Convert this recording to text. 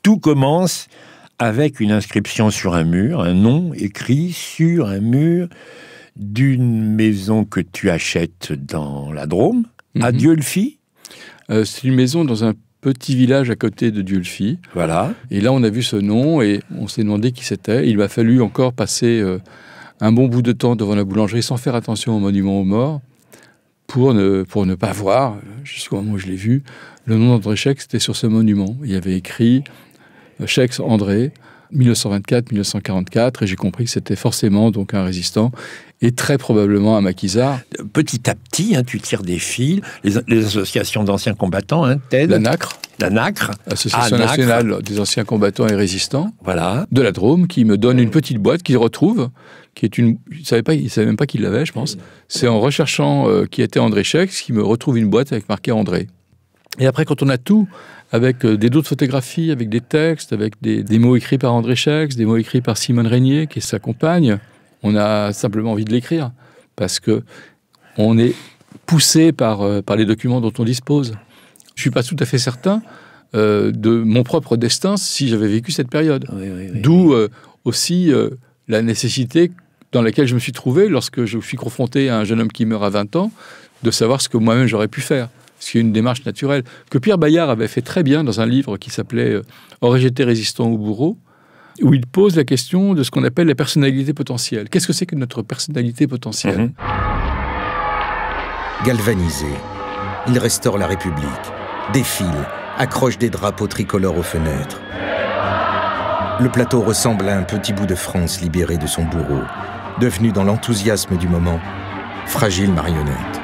Tout commence avec une inscription sur un mur, un nom écrit sur un mur d'une maison que tu achètes dans la Drôme, à Dieulefit. C'est une maison dans un petit village à côté de Dieulefit. Voilà. Et là, on a vu ce nom et on s'est demandé qui c'était. Il m'a fallu encore passer un bon bout de temps devant la boulangerie sans faire attention au monument aux morts pour ne pas voir, jusqu'au moment où je l'ai vu, le nom d'André Scheck, c'était sur ce monument. Il y avait écrit Scheck André, 1934-1944, et j'ai compris que c'était forcément donc un résistant et très probablement un maquisard. Petit à petit, tu tires des fils, les associations d'anciens combattants, TED. La NACRE. La NACRE. Association nationale des anciens combattants et résistants. Voilà. De la Drôme, qui me donne une petite boîte qu'il retrouve, qui est une... Il savait même pas qu'il l'avait, je pense. C'est en recherchant qui était André Scheck qu'il me retrouve une boîte avec marqué André. Et après, quand on a tout, avec des d'autres photographies, avec des textes, avec des mots écrits par André Scheck, des mots écrits par Simone Régnier, qui est sa compagne, on a simplement envie de l'écrire, parce que on est poussé par les documents dont on dispose. Je suis pas tout à fait certain de mon propre destin si j'avais vécu cette période. Oui. D'où aussi la nécessité dans laquelle je me suis trouvé lorsque je suis confronté à un jeune homme qui meurt à 20 ans, de savoir ce que moi-même j'aurais pu faire. C'est une démarche naturelle que Pierre Bayard avait fait très bien dans un livre qui s'appelait « Aurais-je été résistant ou bourreau ?», où il pose la question de ce qu'on appelle la personnalité potentielle. Qu'est-ce que c'est que notre personnalité potentielle ? Galvanisé, il restaure la République, défile, accroche des drapeaux tricolores aux fenêtres. Le plateau ressemble à un petit bout de France libéré de son bourreau, devenu dans l'enthousiasme du moment, fragile marionnette.